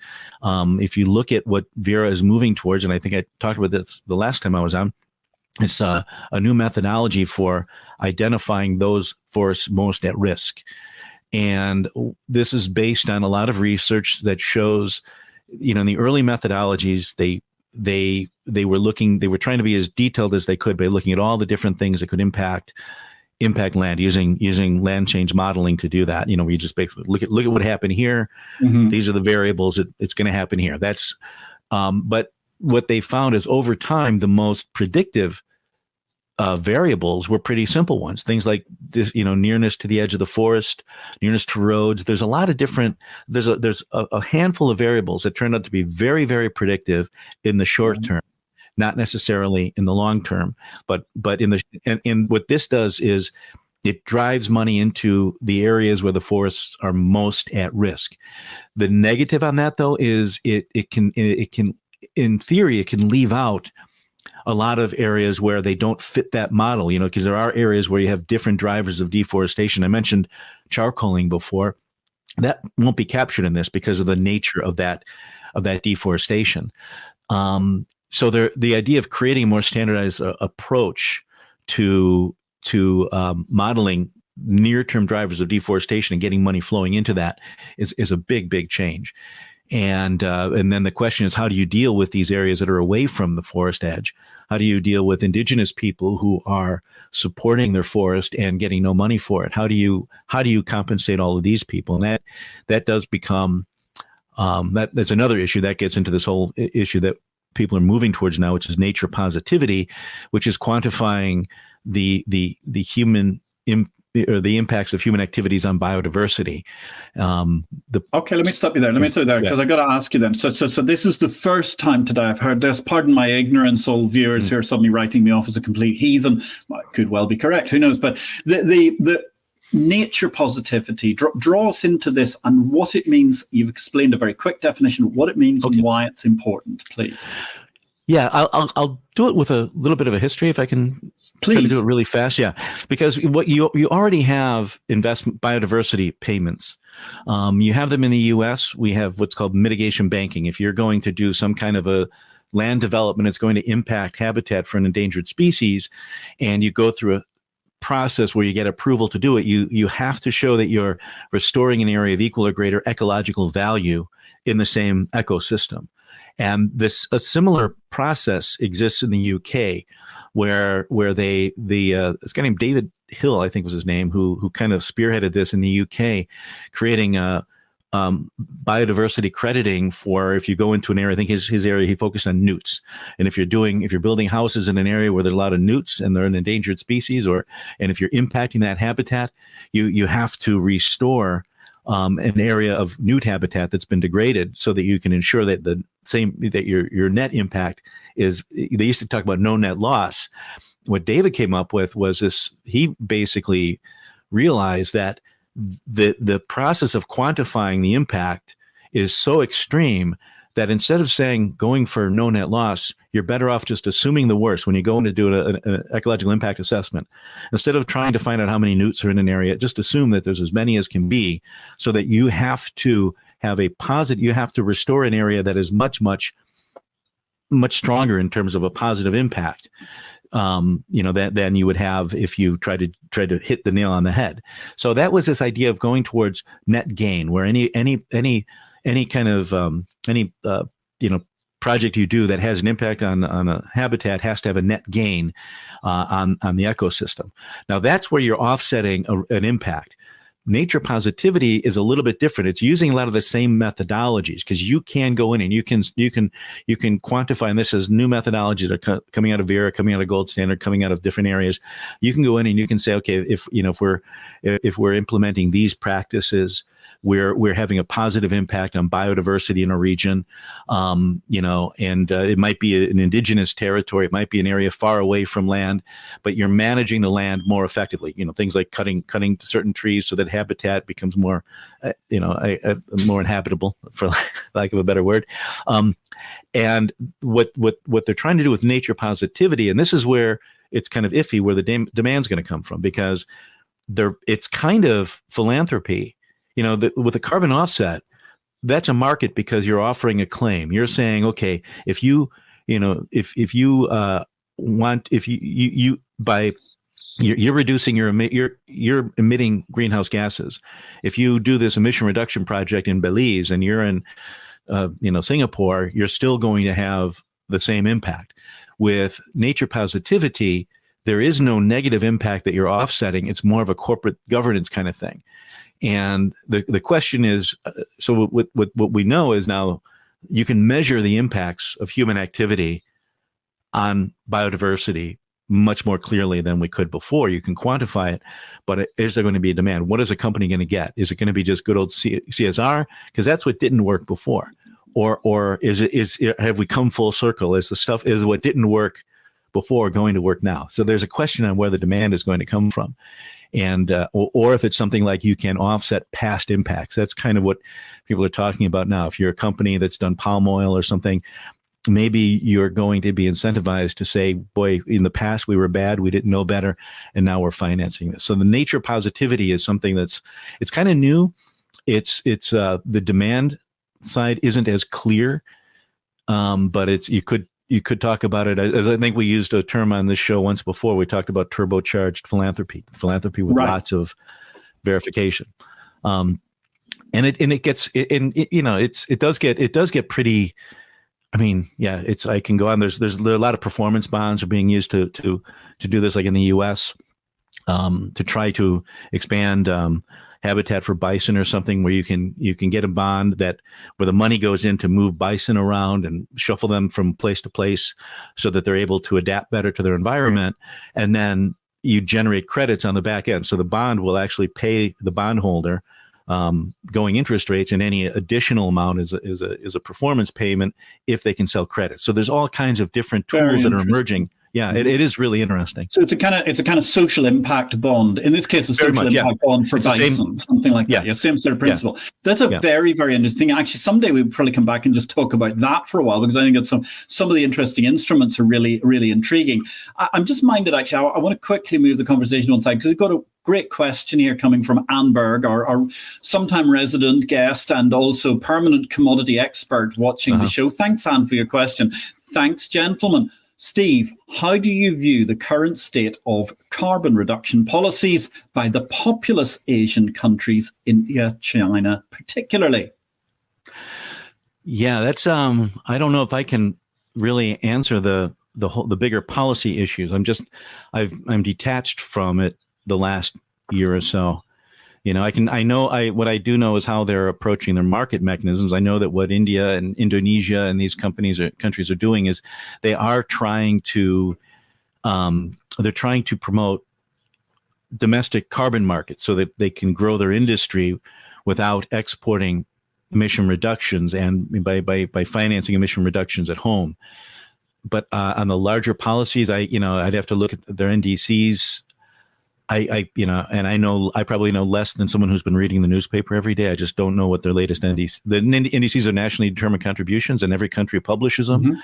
If you look at what Vera is moving towards, and I think I talked about this the last time I was on, it's a new methodology for identifying those forests most at risk. And this is based on a lot of research that shows, in the early methodologies, they were trying to be as detailed as they could by looking at all the different things that could impact land, using land change modeling to do that. We just basically look at what happened here. Mm-hmm. These are the variables it's going to happen here. That's but what they found is, over time, the most predictive variables were pretty simple ones. Things like this, nearness to the edge of the forest, nearness to roads. There's a lot of different. There's a handful of variables that turned out to be very, very predictive in the short term, not necessarily in the long term. But in what this does is it drives money into the areas where the forests are most at risk. The negative on that, though, is it can in theory it can leave out a lot of areas where they don't fit that model, because there are areas where you have different drivers of deforestation. I mentioned charcoaling before. That won't be captured in this because of the nature of that deforestation. So the idea of creating a more standardized approach to modeling near-term drivers of deforestation and getting money flowing into that is a big change. And then the question is, how do you deal with these areas that are away from the forest edge? How do you deal with indigenous people who are supporting their forest and getting no money for it? How do you compensate all of these people? And that does become that's another issue that gets into this whole issue that people are moving towards now, which is nature positivity, which is quantifying the human or the impacts of human activities on biodiversity. Okay, let me stop you there. Because I got to ask you then. So this is the first time today I've heard this. Pardon my ignorance, all viewers here suddenly writing me off as a complete heathen. Well, I could well be correct. Who knows? But the nature positivity, draw us into this and what it means. You've explained a very quick definition of what it means and why it's important, please. Yeah, I'll do it with a little bit of a history if I can. Please. Try to do it really fast, yeah. Because what you already have investment biodiversity payments. You have them in the U.S. We have what's called mitigation banking. If you're going to do some kind of a land development, it's going to impact habitat for an endangered species, and you go through a process where you get approval to do it. You have to show that you're restoring an area of equal or greater ecological value in the same ecosystem. And a similar process exists in the UK, where this guy named David Hill, I think was his name, who kind of spearheaded this in the UK, creating a biodiversity crediting for if you go into an area. I think his area, he focused on newts. And if you're building houses in an area where there's a lot of newts and they're an endangered species, and if you're impacting that habitat, you have to restore an area of newt habitat that's been degraded, so that you can ensure that your net impact is. They used to talk about no net loss. What David came up with was this. He basically realized that the process of quantifying the impact is so extreme that instead of going for no net loss, you're better off just assuming the worst when you go in to do an ecological impact assessment. Instead of trying to find out how many newts are in an area, just assume that there's as many as can be, so that you have to have you have to restore an area that is much stronger in terms of a positive impact, than you would have if you try to hit the nail on the head. So that was this idea of going towards net gain, where any kind of project you do that has an impact on a habitat has to have a net gain on the ecosystem. Now that's where you're offsetting an impact. Nature positivity is a little bit different. It's using a lot of the same methodologies, because you can go in and you can quantify, and this is new methodologies that are coming out of Vera, coming out of Gold Standard, coming out of different areas. You can go in and you can say, okay, if we're implementing these practices, we're having a positive impact on biodiversity in a region, and it might be an indigenous territory, it might be an area far away from land, but you're managing the land more effectively. Things like cutting certain trees so that habitat becomes more, more inhabitable, for lack of a better word. And what they're trying to do with nature positivity, and this is where it's kind of iffy, where the demand's going to come from, because it's kind of philanthropy. With a carbon offset, that's a market, because you're offering a claim. You're saying, okay, if you you're reducing you're emitting greenhouse gases. If you do this emission reduction project in Belize and you're in Singapore, you're still going to have the same impact. With nature positivity, there is no negative impact that you're offsetting. It's more of a corporate governance kind of thing. And the question is, so what we know is now you can measure the impacts of human activity on biodiversity much more clearly than we could before. You can quantify it, but is there going to be a demand? What is a company going to get? Is it going to be just good old CSR? Because that's what didn't work before. Or have we come full circle? Is what didn't work before going to work now? So there's a question on where the demand is going to come from. And or if it's something like you can offset past impacts. That's kind of what people are talking about now. If you're a company that's done palm oil or something, maybe you're going to be incentivized to say, boy, in the past we were bad, we didn't know better, and now we're financing this. So the nature positivity is something it's kind of new. It's the demand side isn't as clear, but you could talk about it as I think we used a term on this show once before. We talked about turbocharged philanthropy with right. Lots of verification, and it does get pretty. I mean, yeah, I can go on. There are a lot of performance bonds are being used to do this, like in the U.S. To try to expand habitat for bison or something, where you can get a bond where the money goes in to move bison around and shuffle them from place to place so that they're able to adapt better to their environment. And then you generate credits on the back end. So the bond will actually pay the bondholder going interest rates, and any additional amount is a performance payment if they can sell credits. So there's all kinds of different tools that are emerging. Yeah, it is really interesting. So it's a kind of social impact bond. In this case, a social impact bond for bison, something like that. Yeah, same sort of principle. Yeah. That's a very, very interesting. Actually, someday we'll probably come back and just talk about that for a while, because I think it's some of the interesting instruments are really, really intriguing. I'm just minded, actually, I want to quickly move the conversation on side, because we've got a great question here coming from Anne Berg, our sometime resident guest and also permanent commodity expert watching the show. Thanks, Anne, for your question. Thanks, gentlemen. Steve, how do you view the current state of carbon reduction policies by the populous Asian countries, India, China, particularly? Yeah, that's I don't know if I can really answer the bigger policy issues. I'm detached from it the last year or so. What I do know is how they're approaching their market mechanisms. I know that what India and Indonesia and these countries are doing is they are trying to promote domestic carbon markets so that they can grow their industry without exporting emission reductions, and by financing emission reductions at home. But on the larger policies, I'd have to look at their NDCs. I probably know less than someone who's been reading the newspaper every day. I just don't know what their latest NDCs. The NDCs are nationally determined contributions, and every country publishes them. Mm-hmm.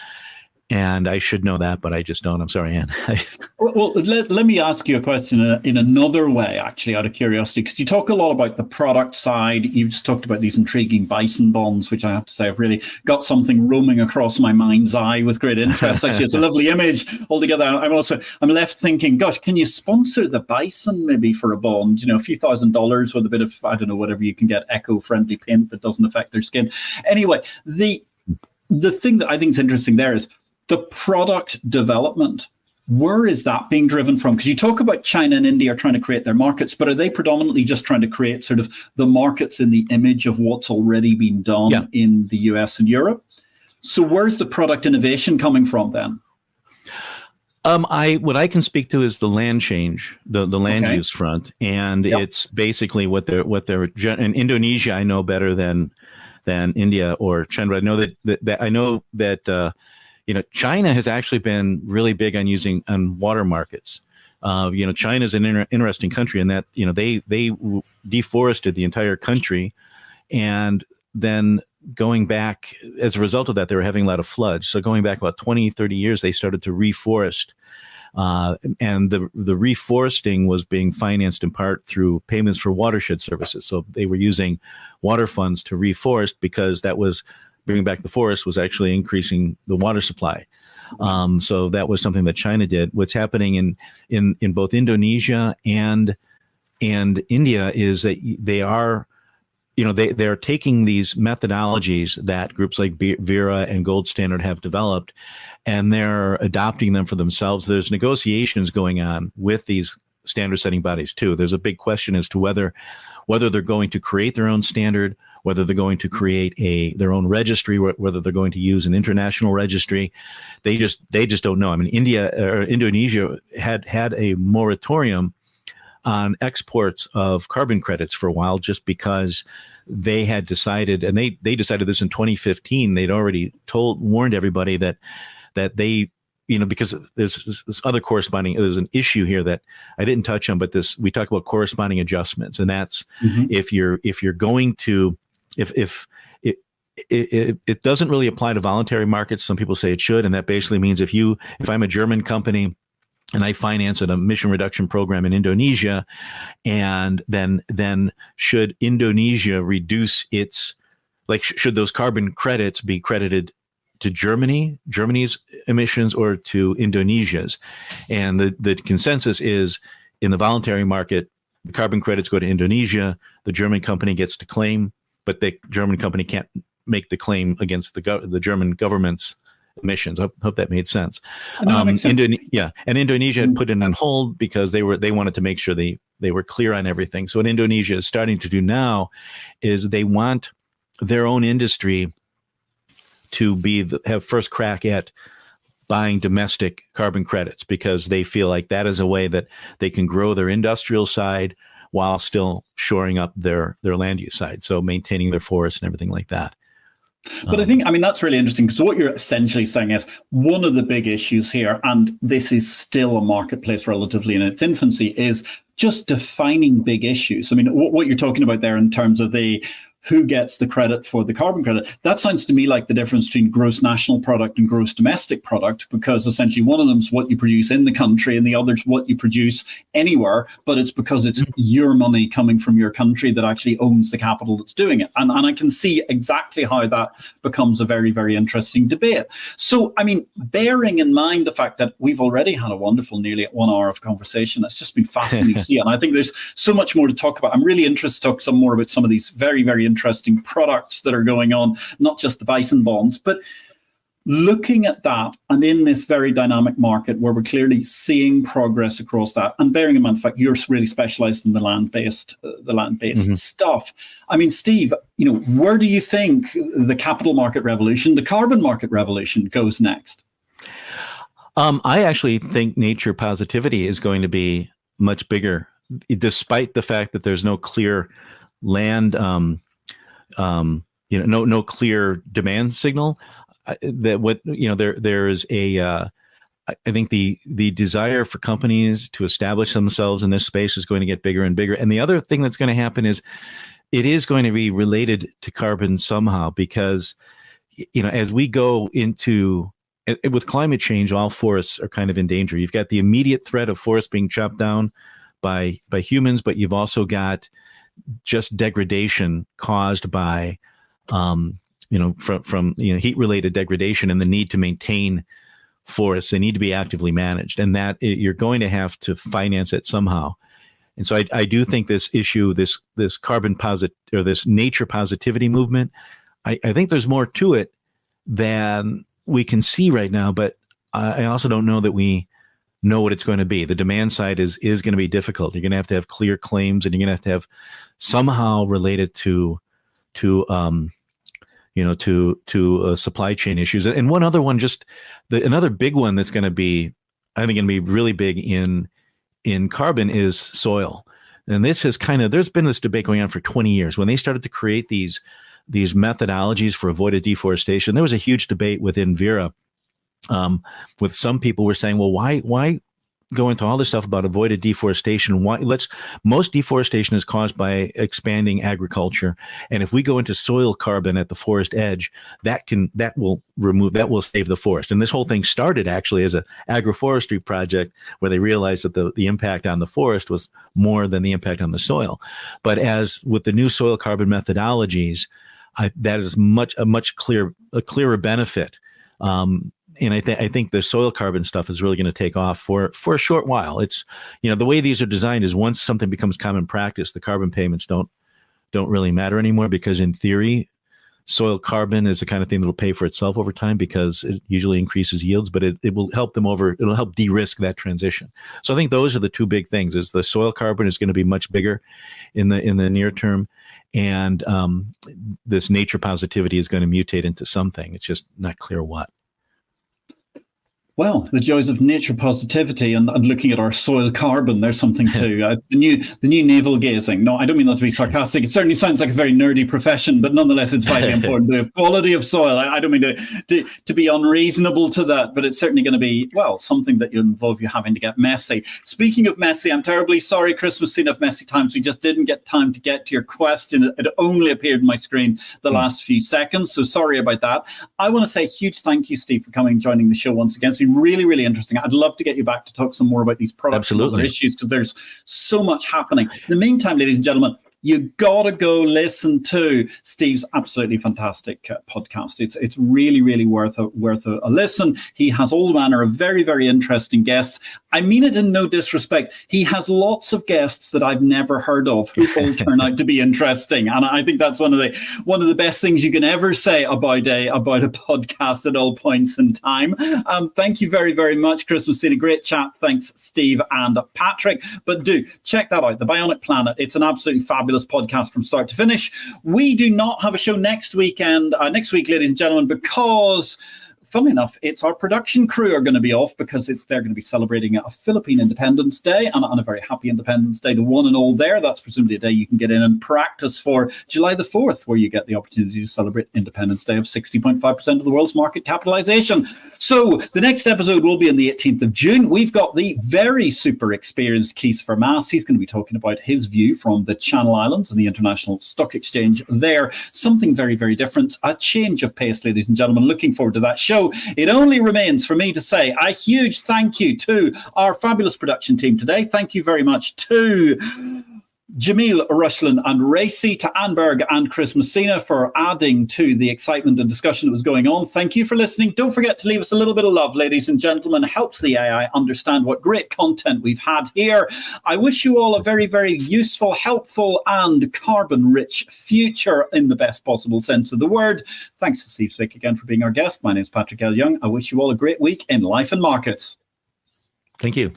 And I should know that, but I just don't. I'm sorry, Anne. Well, let me ask you a question in another way, actually, out of curiosity, because you talk a lot about the product side. You've just talked about these intriguing bison bonds, which I have to say have really got something roaming across my mind's eye with great interest. Actually, it's a lovely image altogether. I'm left thinking, gosh, can you sponsor the bison maybe for a bond? A few $1,000s with a bit of, I don't know, whatever you can get, eco-friendly paint that doesn't affect their skin. Anyway, the thing that I think is interesting there is the product development. Where is that being driven from? Because you talk about China and India are trying to create their markets, but are they predominantly just trying to create sort of the markets in the image of what's already been done in the US and Europe? So where's the product innovation coming from then? What I can speak to is the land change, the land use front, and it's basically what they're in Indonesia. I know better than India or China. I know that China has actually been really big on using water markets. China is an interesting country in that they deforested the entire country, and then going back as a result of that, they were having a lot of floods. So going back about 20, 30 years, they started to reforest. And the reforesting was being financed in part through payments for watershed services. So they were using water funds to reforest because that was bringing back the forest was actually increasing the water supply. So that was something that China did. What's happening in both Indonesia and India is that they are they're taking these methodologies that groups like Vera and Gold Standard have developed, and they're adopting them for themselves. There's negotiations going on with these standard setting bodies too. There's a big question as to whether they're going to create their own standard, whether they're going to create their own registry, whether they're going to use an international registry. They just don't know. I mean, Indonesia had a moratorium on exports of carbon credits for a while, just because they had decided, and they decided this in 2015. They'd already warned everybody that they, because there's this other there's an issue here that I didn't touch on, but we talk about corresponding adjustments, and that's if you're going to, if it doesn't really apply to voluntary markets. Some people say it should, and that basically means if I'm a German company and I finance an emission reduction program in Indonesia, and then should Indonesia reduce should those carbon credits be credited to Germany's emissions, or to Indonesia's? And the consensus is, in the voluntary market, the carbon credits go to Indonesia, the German company gets to claim, but the German company can't make the claim against the German government's emissions. I hope that made sense. No, makes sense. And Indonesia had put it on hold because they wanted to make sure they were clear on everything. So what Indonesia is starting to do now is they want their own industry to have first crack at buying domestic carbon credits, because they feel like that is a way that they can grow their industrial side while still shoring up their land use side, so maintaining their forests and everything like that. But I think, that's really interesting, because what you're essentially saying is one of the big issues here, and this is still a marketplace relatively in its infancy, is just defining big issues. What you're talking about there in terms of who gets the credit for the carbon credit, that sounds to me like the difference between gross national product and gross domestic product, because essentially one of them is what you produce in the country and the other is what you produce anywhere, but it's because it's your money coming from your country that actually owns the capital that's doing it. And I can see exactly how that becomes a very, very interesting debate. So, bearing in mind the fact that we've already had a wonderful nearly 1 hour of conversation, it's just been fascinating to see. And I think there's so much more to talk about. I'm really interested to talk some more about some of these very, very interesting products that are going on, not just the bison bonds, but looking at that, and in this very dynamic market where we're clearly seeing progress across that, and bearing in mind the fact you're really specialized in the land-based stuff. Steve, where do you think the capital market revolution, the carbon market revolution, goes next? I actually think nature positivity is going to be much bigger, despite the fact that there's no clear land, no clear demand signal. There is I think the desire for companies to establish themselves in this space is going to get bigger and bigger. And the other thing that's going to happen is it is going to be related to carbon somehow, because, as we go into, with climate change, all forests are kind of in danger. You've got the immediate threat of forests being chopped down by humans, but you've also got just degradation caused by, from heat-related degradation and the need to maintain forests. They need to be actively managed, and that you're going to have to finance it somehow. And so I do think this issue, this carbon or this nature positivity movement, I think there's more to it than we can see right now. But I also don't know that we know what it's going to be. The demand side is going to be difficult. You're going to have clear claims, and you're going to have somehow related to supply chain issues. And one other one, another big one that's going to be, I think, going to be really big in carbon is soil. And this has there's been this debate going on for 20 years. When they started to create these methodologies for avoided deforestation, there was a huge debate within Vera. With some people were saying, well, why go into all this stuff about avoided deforestation? Most deforestation is caused by expanding agriculture. And if we go into soil carbon at the forest edge, that will save the forest. And this whole thing started actually as an agroforestry project where they realized that the impact on the forest was more than the impact on the soil. But as with the new soil carbon methodologies, that is a much clearer benefit. And I think the soil carbon stuff is really going to take off for a short while. It's, the way these are designed is once something becomes common practice, the carbon payments don't really matter anymore, because in theory, soil carbon is the kind of thing that will pay for itself over time because it usually increases yields, but it will help it'll help de-risk that transition. So I think those are the two big things: is the soil carbon is going to be much bigger in the near term, and this nature positivity is going to mutate into something. It's just not clear what. Well, the joys of nature positivity and looking at our soil carbon, there's something to the new navel gazing. No, I don't mean that to be sarcastic. It certainly sounds like a very nerdy profession, but nonetheless, it's vitally important. The quality of soil. I don't mean to be unreasonable to that, but it's certainly going to be, something that will involve you having to get messy. Speaking of messy, I'm terribly sorry, Christmas scene of messy times. We just didn't get time to get to your question. It only appeared on my screen the last few seconds, so sorry about that. I want to say a huge thank you, Steve, for coming and joining the show once again. It's been really, really interesting. I'd love to get you back to talk some more about these products and other issues, because there's so much happening. In the meantime, ladies and gentlemen, you gotta go listen to Steve's absolutely fantastic podcast. It's really, really worth a listen. He has all manner of very, very interesting guests. I mean it in no disrespect. He has lots of guests that I've never heard of who all turn out to be interesting, and I think that's one of the best things you can ever say about a podcast at all points in time. Thank you very, very much, Chris. We've seen a great chat. Thanks, Steve and Patrick. But do check that out, The Bionic Planet. It's an absolutely fabulous podcast from start to finish. We do not have a show next week, ladies and gentlemen, because funnily enough, it's our production crew are going to be off because they're going to be celebrating a Philippine Independence Day, and a very happy Independence Day to one and all there. That's presumably a day you can get in and practice for July the 4th, where you get the opportunity to celebrate Independence Day of 60.5% of the world's market capitalization. So the next episode will be on the 18th of June. We've got the very super experienced Keith Vermaas. He's going to be talking about his view from the Channel Islands and the International Stock Exchange there. Something very, very different. A change of pace, ladies and gentlemen. Looking forward to that show. It only remains for me to say a huge thank you to our fabulous production team today. Thank you very much to Jamil, Rushlin and Racy, to Anberg and Chris Messina for adding to the excitement and discussion that was going on. Thank you for listening. Don't forget to leave us a little bit of love, ladies and gentlemen. It helps the AI understand what great content we've had here. I wish you all a very, very useful, helpful and carbon-rich future in the best possible sense of the word. Thanks to Steve Zwick again for being our guest. My name is Patrick L. Young. I wish you all a great week in life and markets. Thank you.